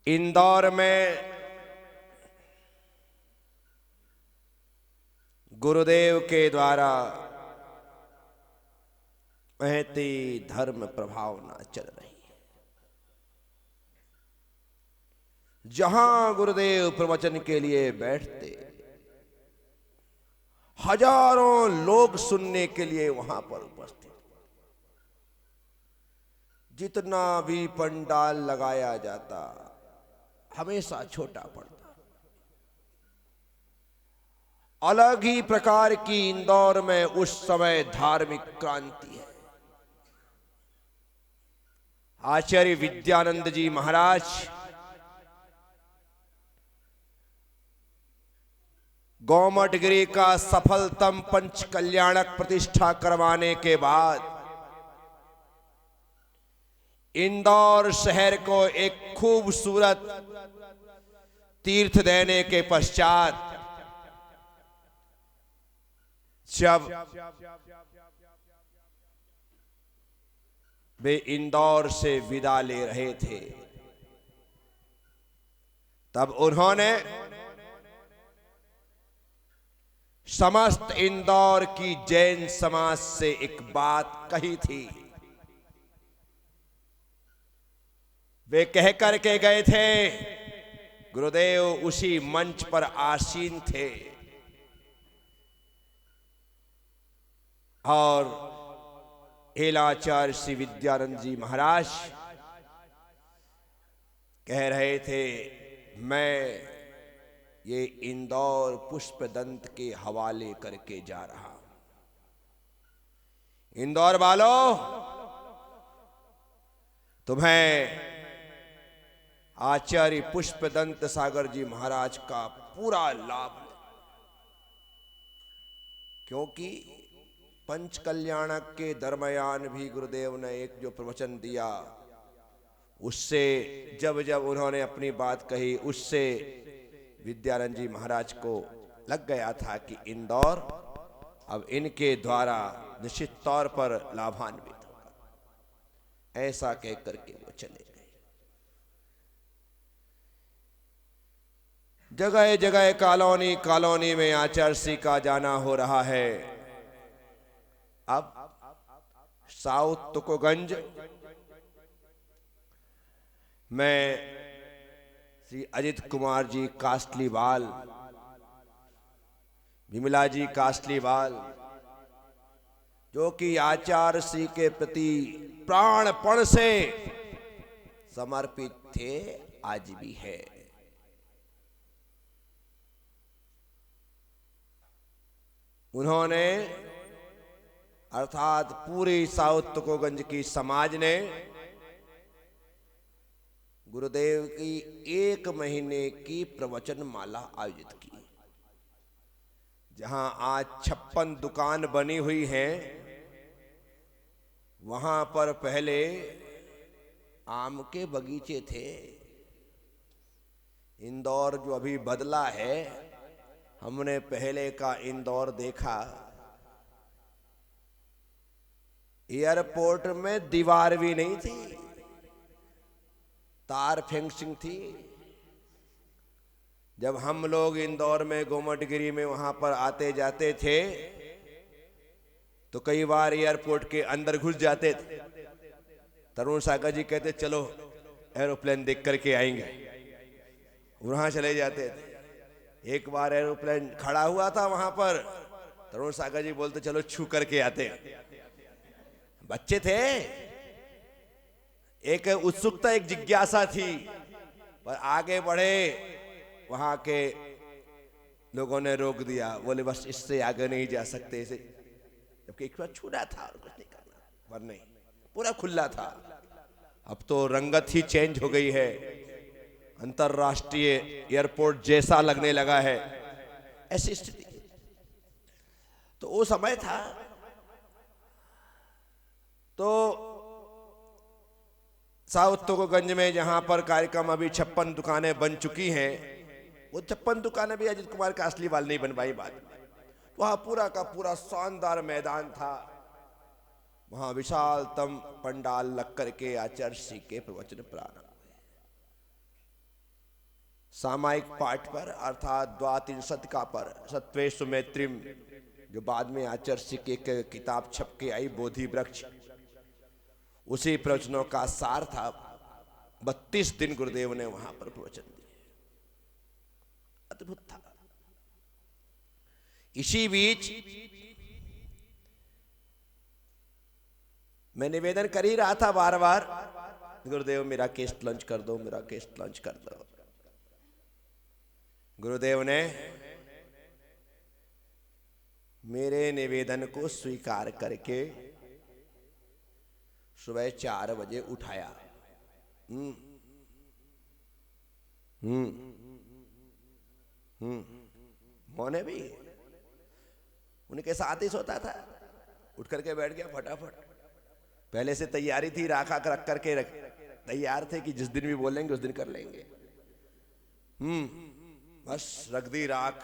इंदौर में गुरुदेव के द्वारा महती धर्म प्रभावना चल रही है। जहां गुरुदेव प्रवचन के लिए बैठते, हजारों लोग सुनने के लिए वहां पर उपस्थित। जितना भी पंडाल लगाया जाता, हमेशा छोटा पड़ता। अलग ही प्रकार की इंदौर में उस समय धार्मिक क्रांति है। आचार्य विद्यानंद जी महाराज गोमटगिरी का सफलतम पंच कल्याणक प्रतिष्ठा करवाने के बाद इंदौर शहर को एक खूबसूरत तीर्थ देने के पश्चात जब वे इंदौर से विदा ले रहे थे, तब उन्होंने समस्त इंदौर की जैन समाज से एक बात कही थी। वे कह करके गए थे, गुरुदेव उसी मंच पर आसीन थे और हेलाचार्य श्री विद्यानंद जी महाराज कह रहे थे, मैं ये इंदौर पुष्पदंत के हवाले करके जा रहा हूं। इंदौर वालों, तुम्हें आचार्य पुष्पदंत सागर जी महाराज का पूरा लाभ, क्योंकि पंच कल्याणक के दरमियान भी गुरुदेव ने एक जो प्रवचन दिया, उससे जब जब उन्होंने अपनी बात कही, उससे विद्यानंद जी महाराज को लग गया था कि इंदौर अब इनके द्वारा निश्चित तौर पर लाभान्वित होगा। ऐसा कह करके वो चले गए। जगह जगह कॉलोनी कॉलोनी में आचार्य श्री का जाना हो रहा है। अब साउथ तुकोगंज में श्री अजित कुमार जी कास्टलीवाल, विमला जी कास्टलीवाल, जो कि आचार्य श्री के प्रति प्राणपण से समर्पित थे, आज भी है। उन्होंने अर्थात पूरी साउथ तुकोगंज की समाज ने गुरुदेव की 1 महीने की प्रवचन माला आयोजित की। जहां आज 56 दुकान बनी हुई हैं, वहां पर पहले आम के बगीचे थे। इंदौर जो अभी बदला है, हमने पहले का इंदौर देखा, एयरपोर्ट में दीवार भी नहीं थी, तार फेंसिंग थी। जब हम लोग इंदौर में गोमटगिरी में वहां पर आते जाते थे, तो कई बार एयरपोर्ट के अंदर घुस जाते थे। तरुण सागर जी कहते, चलो एरोप्लेन देख करके आएंगे, वहां चले जाते थे। एक बार एरोप्लेन खड़ा हुआ था वहां पर, तरुण सागर जी बोलते, चलो छू करके आते। बच्चे थे, एक उत्सुकता, एक जिज्ञासा थी, पर आगे बढ़े, वहां के लोगों ने रोक दिया, बोले बस इससे आगे नहीं जा सकते इसे, जबकि एक बार छूना था और कुछ नहीं करना, पर नहीं, पूरा खुला था। अब तो रंगत ही चेंज हो गई है, अंतरराष्ट्रीय एयरपोर्ट जैसा लगने लगा है, ऐसी स्थिति। तो वो समय था। तो साउथ तुकोगंज में जहां पर कार्यक्रम अभी 56 दुकानें बन चुकी हैं, वो 56 दुकानें भी अजित कुमार कास्टलीवाल नहीं बनवाई बाद में। वहां पूरा का पूरा शानदार मैदान था, वहां विशालतम पंडाल लग करके आचार्य श्री के प्रवचन प्रारंभ हुए। सामायिक पाठ पर अर्थात द्वात्रिंशत्का पर सत्वेषु मैत्रीम, जो बाद में आचर्य की एक किताब छप के आई बोधि वृक्ष, उसी प्रवचनों का सार था। 32 दिन गुरुदेव ने वहां पर प्रवचन दिए, अद्भुत था। इसी बीच मैं निवेदन कर ही रहा था बार बार, गुरुदेव मेरा केस लॉन्च कर दो, मेरा केस लॉन्च कर दो। गुरुदेव ने मेरे निवेदन को स्वीकार करके सुबह 4 बजे उठाया। मोने भी उनके साथ ही सोता था, उठ करके बैठ गया फटाफट। पहले से तैयारी थी, राखा रख करके तैयार थे कि जिस दिन भी बोलेंगे उस दिन कर लेंगे। बस रख दी राख।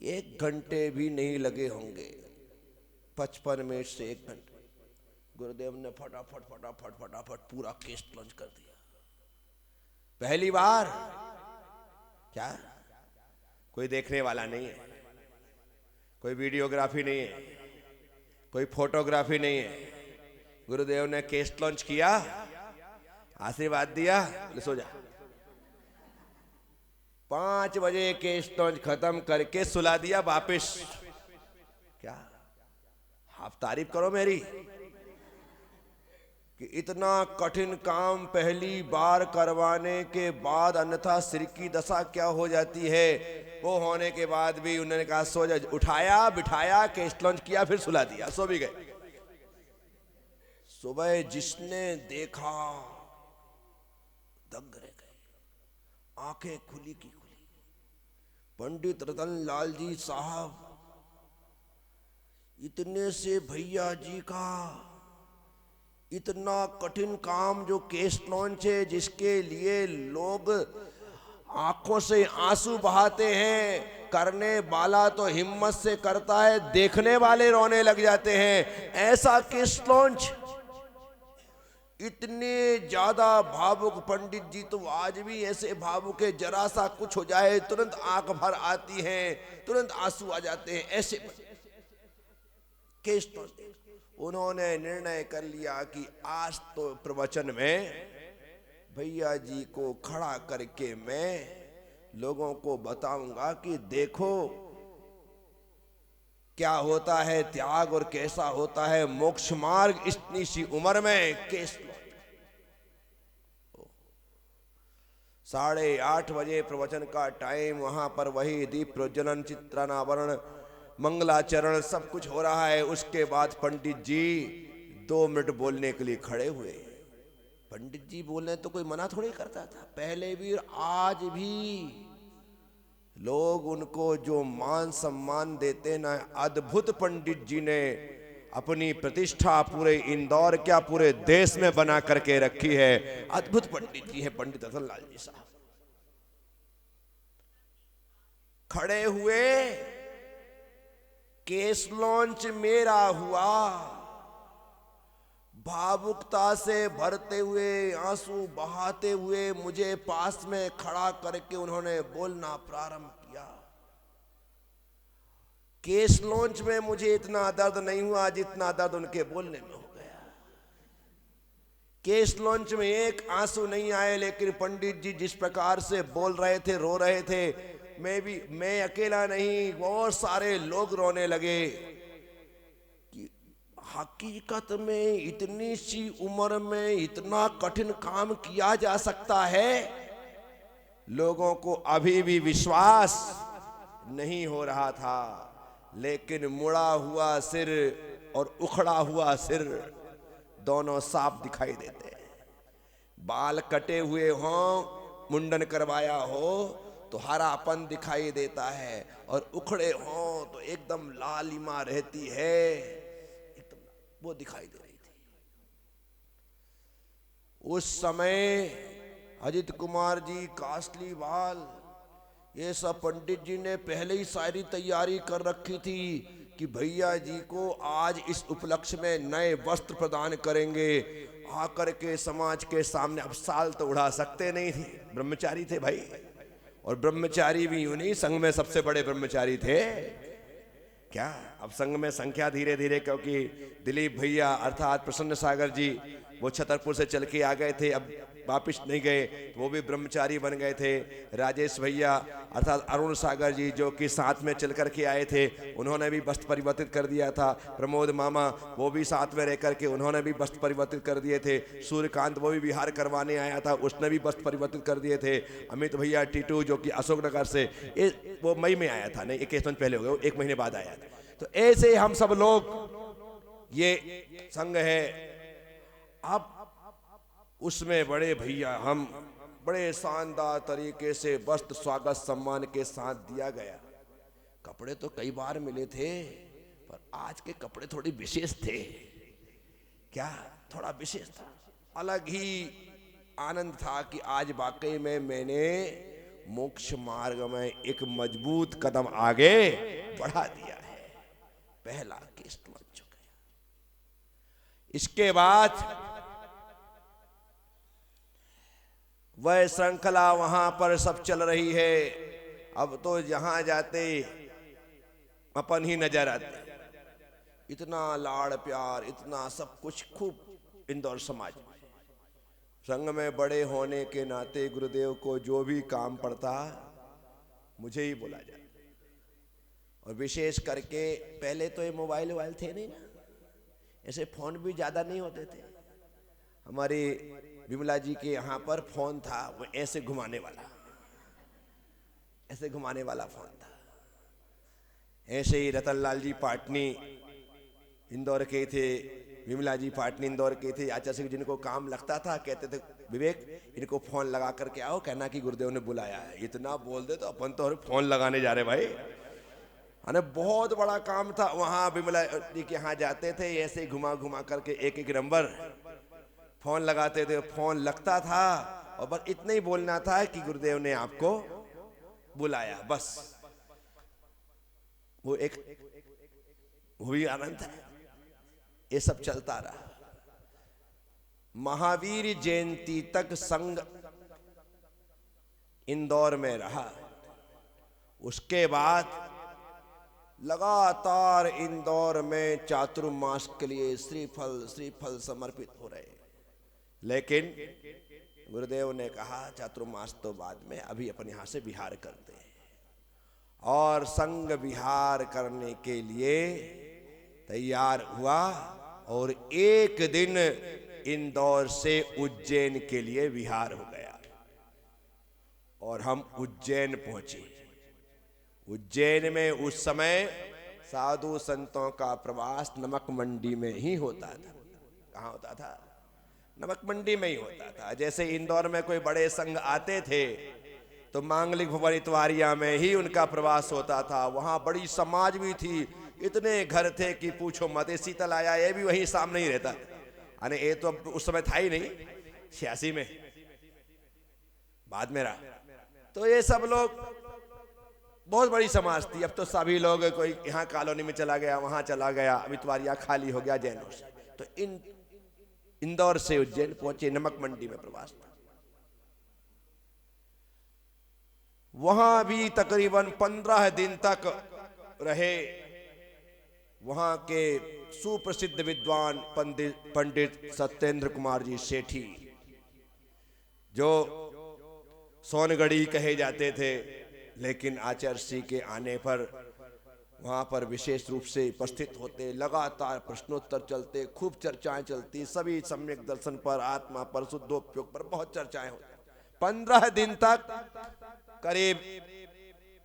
1 घंटे भी नहीं लगे होंगे, 55 मिनट से 1 घंटे, गुरुदेव ने फटाफट फटाफट फटाफट पूरा केस लॉन्च कर दिया। पहली बार क्या, कोई देखने वाला नहीं है, कोई वीडियोग्राफी नहीं है, कोई फोटोग्राफी नहीं है। गुरुदेव ने केस लॉन्च किया, आशीर्वाद दिया, सो जा। 5 बजे केस लॉन्च खत्म करके सुला दिया वापिस। क्या आप तारीफ करो मेरी कि इतना कठिन काम पहली बार करवाने के बाद अन्यथा सिर की दशा क्या हो जाती है, वो होने के बाद भी उन्होंने कहा सो जा। उठाया, बिठाया, केस लॉन्च किया, फिर सुला दिया, सो भी गए। सुबह जिसने देखा दंग रह गए, आंखें खुली की खुली। पंडित रतन लाल जी साहब, इतने से भैया जी का इतना कठिन काम जो केस लॉन्च है, जिसके लिए लोग आंखों से आंसू बहाते हैं, करने वाला तो हिम्मत से करता है, देखने वाले रोने लग जाते हैं, ऐसा केस लॉन्च। इतने ज्यादा भावुक पंडित जी तो आज भी ऐसे भावुक है, जरा सा कुछ हो जाए तुरंत आंख भर आती है, तुरंत आंसू आ जाते हैं, ऐसे केस लॉन्च। उन्होंने निर्णय कर लिया कि आज तो प्रवचन में भैया जी को खड़ा करके मैं लोगों को बताऊंगा कि देखो क्या होता है त्याग और कैसा होता है मोक्ष मार्ग इतनी सी उम्र में। केस 8:30 बजे प्रवचन का टाइम, वहां पर वही दीप प्रज्वलन, चित्रानावरण, मंगलाचरण सब कुछ हो रहा है। उसके बाद पंडित जी 2 मिनट बोलने के लिए खड़े हुए। पंडित जी बोलने तो कोई मना थोड़ी करता था, पहले भी और आज भी लोग उनको जो मान सम्मान देते ना, अद्भुत पंडित जी ने अपनी प्रतिष्ठा पूरे इंदौर क्या पूरे देश में बना करके रखी है। अद्भुत पंडित जी है पंडित रतन लाल जी साहब। खड़े हुए, केस लॉन्च मेरा हुआ, भावुकता से भरते हुए, आंसू बहाते हुए मुझे पास में खड़ा करके उन्होंने बोलना प्रारंभ किया। केस लॉन्च में मुझे इतना दर्द नहीं हुआ जितना दर्द उनके बोलने में हो गया। केस लॉन्च में एक आंसू नहीं आए, लेकिन पंडित जी जिस प्रकार से बोल रहे थे, रो रहे थे, मैं अकेला नहीं, बहुत सारे लोग रोने लगे कि हकीकत में इतनी सी उम्र में इतना कठिन काम किया जा सकता है। लोगों को अभी भी विश्वास नहीं हो रहा था, लेकिन मुड़ा हुआ सिर और उखड़ा हुआ सिर दोनों साफ दिखाई देते हैं। बाल कटे हुए हों, मुंडन करवाया हो तो हरापन दिखाई देता है, और उखड़े हों तो एकदम लालिमा रहती है, एकदम वो दिखाई दे रही थी। उस समय अजित कुमार जी, कासली बाल, ये सब पंडित जी ने पहले ही सारी तैयारी कर रखी थी कि भैया जी को आज इस उपलक्ष्य में नए वस्त्र प्रदान करेंगे, आकर के समाज के सामने। अब साल तो उड़ा सकते नहीं थे, ब्रह्मचारी थे भाई, और ब्रह्मचारी भी यूं नहीं, संघ में सबसे बड़े ब्रह्मचारी थे क्या। अब संघ में संख्या धीरे धीरे, क्योंकि दिलीप भैया अर्थात प्रसन्न सागर जी वो छतरपुर से चल के आ गए थे, अब वापिस नहीं गए, तो वो भी ब्रह्मचारी बन गए थे। राजेश भैया अर्थात अरुण सागर जी जो कि साथ में चल कर के आए थे, उन्होंने भी वस्त्र परिवर्तित कर दिया था। प्रमोद मामा वो भी साथ में रह करके उन्होंने भी वस्त्र परिवर्तित कर दिए थे। सूर्यकांत वो भी बिहार करवाने आया था, उसने भी वस्त्र परिवर्तित कर दिए थे। अमित भैया टीटू जो कि अशोकनगर से, वो मई में आया था, नहीं 21 दिन पहले हो गए, 1 महीने बाद आया था। तो ऐसे हम सब लोग, ये संघ है। अब उसमें बड़े भैया हम बड़े शानदार तरीके से वस्त्र स्वागत सम्मान के साथ दिया गया। कपड़े तो कई बार मिले थे, पर आज के कपड़े थोड़ी विशेष थे। क्या थोड़ा विशेष था, अलग ही आनंद था कि आज वाकई में मैंने मोक्ष मार्ग में एक मजबूत कदम आगे बढ़ा दिया है। पहला केस बन चुका है। इसके बाद वह श्रृंखला वहां पर सब चल रही है। अब तो जहां जाते अपन ही नजर आते, इतना लाड़ प्यार, इतना सब कुछ खूब इंदौर समाज में। संघ में बड़े होने के नाते गुरुदेव को जो भी काम पड़ता मुझे ही बोला जाता, और विशेष करके पहले तो ये मोबाइल वोबाइल थे नहीं ना, ऐसे फोन भी ज्यादा नहीं होते थे। हमारी विमला जी के यहाँ पर फोन था, वो ऐसे घुमाने वाला, ऐसे घुमाने वाला फोन था। ऐसे ही रतनलाल जी पाटनी इंदौर के थे, विमला जी पाटनी इंदौर के थे। आचार्य सिंह जिनको काम लगता था कहते थे विवेक इनको फोन लगा करके आओ, कहना कि गुरुदेव ने बुलाया है। इतना बोल दे तो अपन तो फोन लगाने जा रहे भाई, अरे बहुत बड़ा काम था। वहां विमला जी के यहाँ जाते थे, ऐसे घुमा घुमा करके एक एक नंबर फोन लगाते थे। फोन लगता था और बस इतना ही बोलना था कि गुरुदेव ने आपको बुलाया, बस। वो एक वो भी आनंद था। ये सब चलता रहा। महावीर जयंती तक संघ इंदौर में रहा। उसके बाद लगातार इंदौर में चातुर्मास के लिए श्रीफल समर्पित हो रहे। लेकिन गुरुदेव ने कहा चातुर्मास तो बाद में, अभी अपन यहां से विहार करते हैं। और संघ विहार करने के लिए तैयार हुआ और एक दिन इंदौर से उज्जैन के लिए विहार हो गया और हम उज्जैन पहुंचे। उज्जैन में उस समय साधु संतों का प्रवास नमक मंडी में ही होता था। कहाँ होता था? नमक मंडी में ही होता था। जैसे इंदौर में कोई बड़े संघ आते थे तो मांगलिक भवन इतवारिया में ही उनका प्रवास होता था। वहां बड़ी समाज भी थी, इतने घर थे कि पूछो मत। शीतल आया ये भी वहीं सामने ही रहता, अरे ये तो अब उस समय था ही नहीं, 86 में बाद में रहा। तो ये सब लोग बहुत बड़ी समाज थी। अब तो सभी लोग, कोई यहाँ कॉलोनी में चला गया, वहां चला गया, अब इतवारिया खाली हो गया जैनों से। तो इंदौर से उज्जैन पहुंचे, नमक मंडी में प्रवास था। वहां भी तकरीबन 15 दिन तक रहे। वहां के सुप्रसिद्ध विद्वान पंडित सत्येंद्र कुमार जी सेठी, जो सोनगढ़ी कहे जाते थे, लेकिन आचार्य श्री के आने पर वहां पर विशेष रूप से उपस्थित होते। लगातार प्रश्नोत्तर चलते, खूब चर्चाएं चलती, सभी सम्यक दर्शन पर, आत्मा पर, शुद्धोपयोग पर बहुत चर्चाएं होती। 15 दिन तक करीब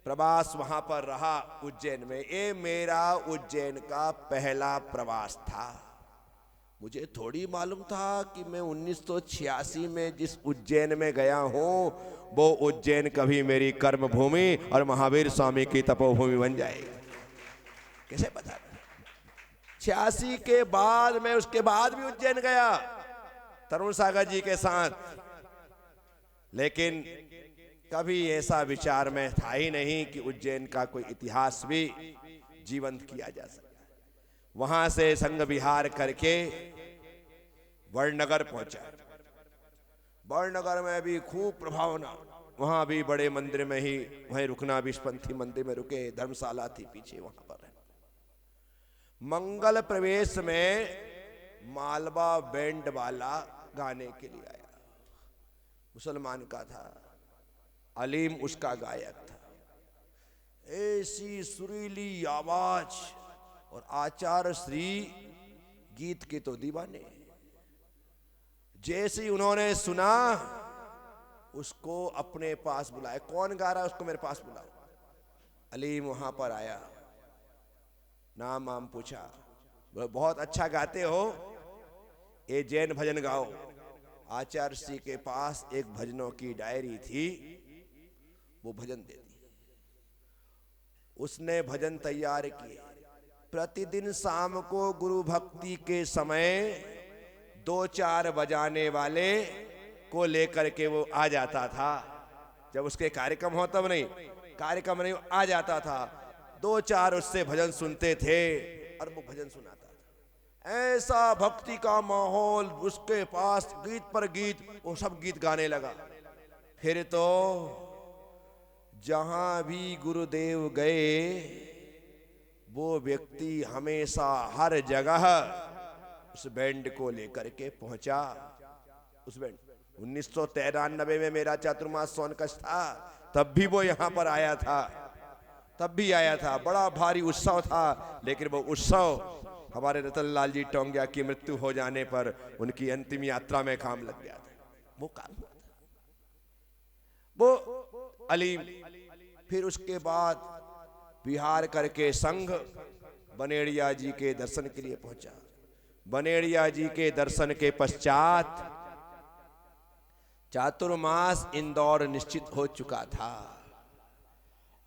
प्रवास वहां पर रहा उज्जैन में। ये मेरा उज्जैन का पहला प्रवास था। मुझे थोड़ी मालूम था कि मैं 1986 में जिस उज्जैन में गया हूं वो उज्जैन कभी मेरी कर्म भूमि और महावीर स्वामी की तपोभूमि बन जाएगी। कैसे पता? 86 के बाद मैं उसके बाद भी उज्जैन गया तरुण सागर जी के साथ, लेकिन कभी ऐसा विचार में था ही नहीं कि उज्जैन का कोई इतिहास भी जीवंत किया जा सकता है। वहां से संघ विहार करके वड़नगर पहुंचा। वड़नगर में भी खूब प्रभावना, वहां भी बड़े मंदिर में ही वहीं रुकना, विश्वपंथी मंदिर में रुके, धर्मशाला थी पीछे, वहां पर रहना। मंगल प्रवेश में मालवा बैंड वाला गाने के लिए आया, मुसलमान का था, अलीम उसका गायक था। ऐसी सुरीली आवाज, और आचार्य श्री गीत के तो दीवाने। जैसे ही उन्होंने सुना, उसको अपने पास बुलाया। कौन गा रहा है, उसको मेरे पास बुलाओ। अलीम वहां पर आया, नाम वाम पूछा, बहुत अच्छा गाते हो, ये जैन भजन गाओ। आचार्य श्री के पास एक भजनों की डायरी थी, वो भजन दे दी। उसने भजन तैयार किए। प्रतिदिन शाम को गुरु भक्ति के समय 2-4 बजाने वाले को लेकर के वो आ जाता था। जब उसके कार्यक्रम हो तब नहीं, कार्यक्रम नहीं, आ जाता था। 2-4 उससे भजन सुनते थे और वो भजन सुनाता था। ऐसा भक्ति का माहौल उसके पास, गीत पर गीत, वो सब गीत गाने लगा। फिर तो जहां भी गुरुदेव गए, वो व्यक्ति हमेशा हर जगह उस बैंड को लेकर के पहुंचा। उस बैंड 1993 में मेरा चातुर्मास सोनकच्छ था, तब भी वो यहां पर आया था, तब भी आया था। बड़ा भारी उत्सव था, लेकिन वो उत्सव हमारे रतनलाल जी टोंगिया की मृत्यु हो जाने पर उनकी अंतिम यात्रा में काम लग गया था। वो काम हुआ था, वो अलीम। फिर उसके बाद विहार करके संघ बनेड़िया जी के दर्शन के लिए पहुंचा। बनेड़िया जी के दर्शन के पश्चात चातुर्मास इंदौर निश्चित हो चुका था,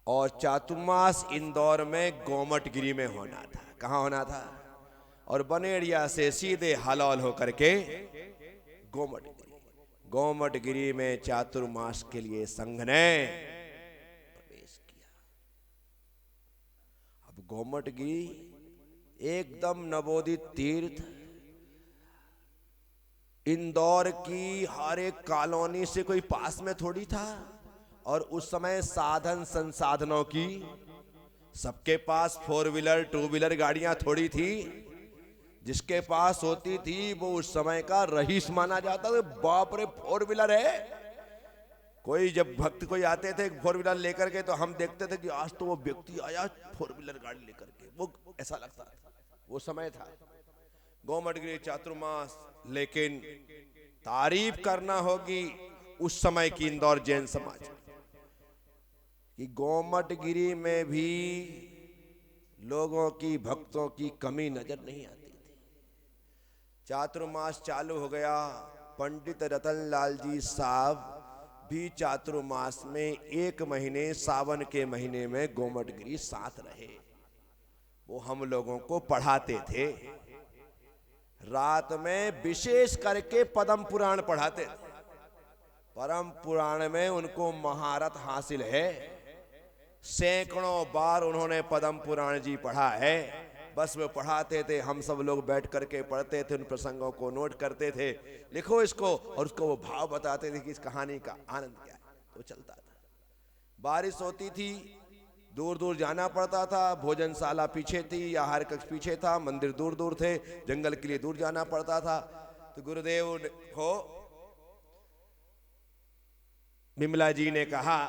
और चातुर्मास इंदौर में गोमटगिरी में होना था। कहां होना था? और बनेड़िया से सीधे हलौल होकर के गोमटगिरी। गोमटगिरी में चातुर्मास के लिए संघ ने प्रवेश किया। अब गोमटगिरी एकदम नवोदित तीर्थ, इंदौर की हर एक कॉलोनी से कोई पास में थोड़ी था। और उस समय साधन संसाधनों की सबके पास 4 व्हीलर 2 व्हीलर गाड़ियां थोड़ी थी। जिसके पास होती थी वो उस समय का रईस माना जाता था। बाप रे, 4 व्हीलर है। कोई जब भक्त कोई आते थे 4 व्हीलर लेकर के, तो हम देखते थे कि आज तो वो व्यक्ति आया 4 व्हीलर गाड़ी लेकर के, वो ऐसा लगता था। वो समय था गोमटगिरी चातुर्मास। लेकिन तारीफ करना होगी उस समय की इंदौर जैन समाज कि गोमटगिरी में भी लोगों की, भक्तों की कमी नजर नहीं आती थी। चातुर्मास चालू हो गया। पंडित रतनलाल जी साहब भी चातुर्मास में 1 महीने, सावन के महीने में गोमटगिरी साथ रहे। वो हम लोगों को पढ़ाते थे। रात में विशेष करके पद्म पुराण पढ़ाते थे। परम पुराण में उनको महारत हासिल है। सैकड़ों बार उन्होंने पद्म पुराण जी पढ़ा है। बस वो पढ़ाते थे, हम सब लोग बैठ करके पढ़ते थे, उन प्रसंगों को नोट करते थे, लिखो इसको, और उसको वो भाव बताते थे कि इस कहानी का आनंद क्या है। तो चलता था। बारिश होती थी, दूर दूर जाना पड़ता था। भोजनशाला पीछे थी, आहार कक्ष पीछे था, मंदिर दूर दूर थे, जंगल के लिए दूर जाना पड़ता था। तो गुरुदेव को बिमला जी ने कहा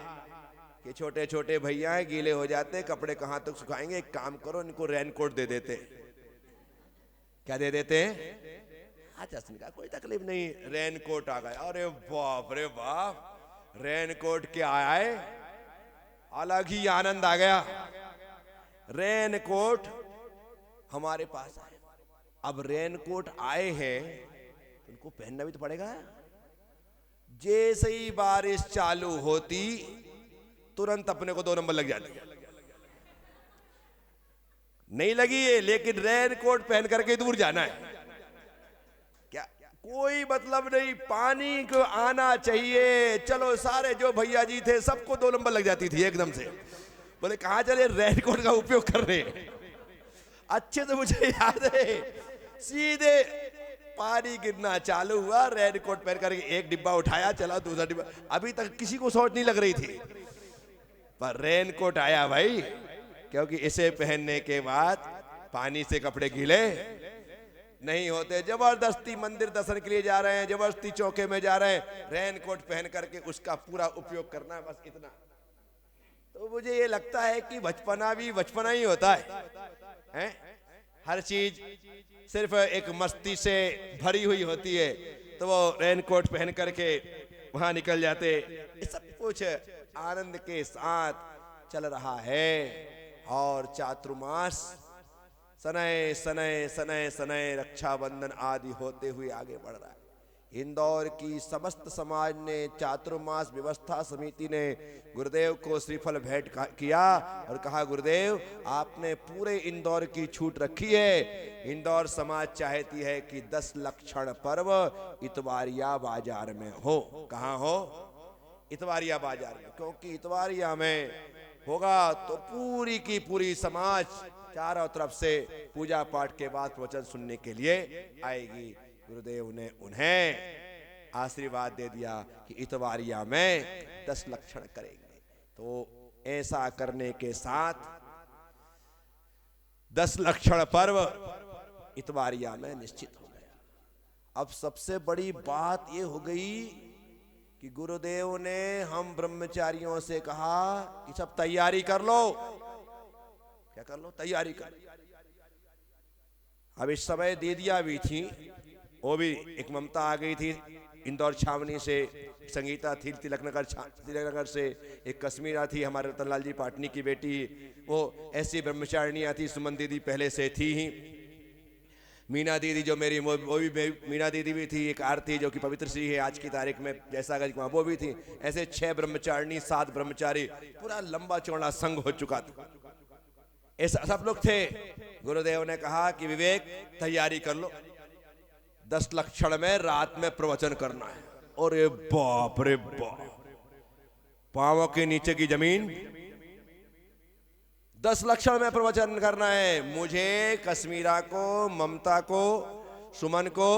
कि छोटे छोटे भैया हैं, गीले हो जाते, कपड़े कहां तक सुखाएंगे, एक काम करो, इनको रेनकोट दे देते। क्या दे देते? अच्छा, का कोई तकलीफ नहीं, रेनकोट आ गया। अरे बाप रे बाप, रेनकोट के आए, अलग ही आनंद आ गया। रेनकोट हमारे पास आए। अब रेनकोट आए हैं, उनको पहनना भी तो पड़ेगा। जैसे ही बारिश चालू होती, तुरंत अपने को 2 नंबर लग जाते। नहीं लगी है, लेकिन रेनकोट पहन करके दूर जाना है। क्या कोई मतलब नहीं, पानी को आना चाहिए। चलो, सारे जो भैया जी थे सबको 2 नंबर लग जाती थी एकदम से। बोले कहां चले, रेनकोट का उपयोग कर रहे हैं। अच्छे से मुझे याद है, सीधे पानी गिरना चालू हुआ, रेनकोट पहन करके एक डिब्बा उठाया, चला दूसरा डिब्बा। अभी तक किसी को सोच नहीं लग रही थी, पर रेनकोट आया भाई, क्योंकि इसे पहनने के बाद पानी से कपड़े गीले नहीं होते। जबरदस्ती मंदिर दर्शन के लिए जा रहे हैं, जबरदस्ती चौके में जा रहे हैं, रेनकोट पहन करके उसका पूरा उपयोग करना है, बस इतना। तो मुझे ये लगता है कि बचपना भी बचपना ही होता है? हर चीज सिर्फ एक मस्ती से भरी हुई होती है, तो वो रेनकोट पहन करके वहां निकल जाते। ये सब कुछ आनंद के साथ चल रहा है। और चातुर्मास सनय सनय सनय सनय रक्षाबंधन आदि होते हुए आगे बढ़ रहा है। इंदौर की समस्त समाज ने, चातुर्मास व्यवस्था समिति ने गुरुदेव को श्रीफल भेंट किया और कहा, गुरुदेव आपने पूरे इंदौर की छूट रखी है। इंदौर समाज चाहती है कि 10 लक्षण पर्व इतवारिया बाजार में हो। कहाँ हो? इतवारिया बाजार में, क्योंकि इतवारिया में होगा तो पूरी की पूरी समाज चारों तरफ से पूजा पाठ के बाद प्रवचन सुनने के लिए आएगी। गुरुदेव ने उन्हें आशीर्वाद दे दिया कि इतवारिया में 10 लक्षण करेंगे। तो ऐसा करने के साथ 10 लक्षण पर्व इतवारिया में निश्चित हो गया। अब सबसे बड़ी बात यह हो गई कि गुरुदेव ने हम ब्रह्मचारियों से कहा कि सब तैयारी कर लो। क्या कर लो? तैयारी कर। अब इस समय दीदियां भी थी, वो भी एक ममता आ गई थी इंदौर छावनी से, संगीता थी तिलकनगर से, एक कश्मीरा थी हमारे रतनलाल जी पाटनी की बेटी, वो ऐसी ब्रह्मचारिणियां थी। सुमन दीदी पहले से थी ही, मीना दीदी जो मेरी वो भी मीना दीदी भी थी, एक आरती जो कि पवित्र सी है आज की तारीख में, जैसा वो भी थी। ऐसे 6 ब्रह्मचारिणी, 7 ब्रह्मचारी, पूरा लंबा चौड़ा संघ हो चुका था। ऐसा सब लोग थे। गुरुदेव ने कहा कि विवेक तैयारी कर लो, 10 लक्षण में रात में प्रवचन करना है। और ये बाप रे बाप, पांवों के नीचे की जमीन, 10 लक्षण में प्रवचन करना है। मुझे, कश्मीरा को, ममता को, सुमन को,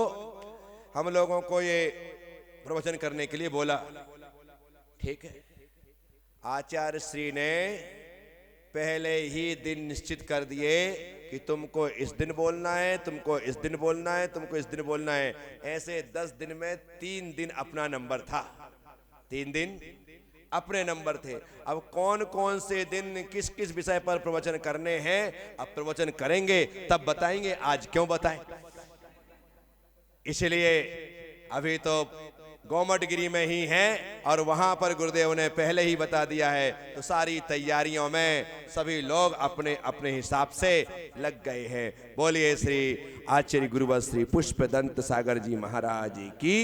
हम लोगों को ये प्रवचन करने के लिए बोला। ठीक है। आचार्य श्री ने पहले ही दिन निश्चित कर दिए कि तुमको इस दिन बोलना है, तुमको इस दिन बोलना है, तुमको इस दिन बोलना है। ऐसे 10 दिन में 3 दिन अपना नंबर था, 3 दिन अपने नंबर थे। अब कौन कौन से दिन किस किस विषय पर प्रवचन करने हैं, अब प्रवचन करेंगे तब बताएंगे, आज क्यों बताएं। इसलिए अभी तो गोमटगिरी में ही हैं और वहां पर गुरुदेव ने पहले ही बता दिया है। तो सारी तैयारियों में सभी लोग अपने अपने हिसाब से लग गए हैं। बोलिए श्री आचार्य गुरुवर श्री पुष्पदंत सागर जी महाराज की।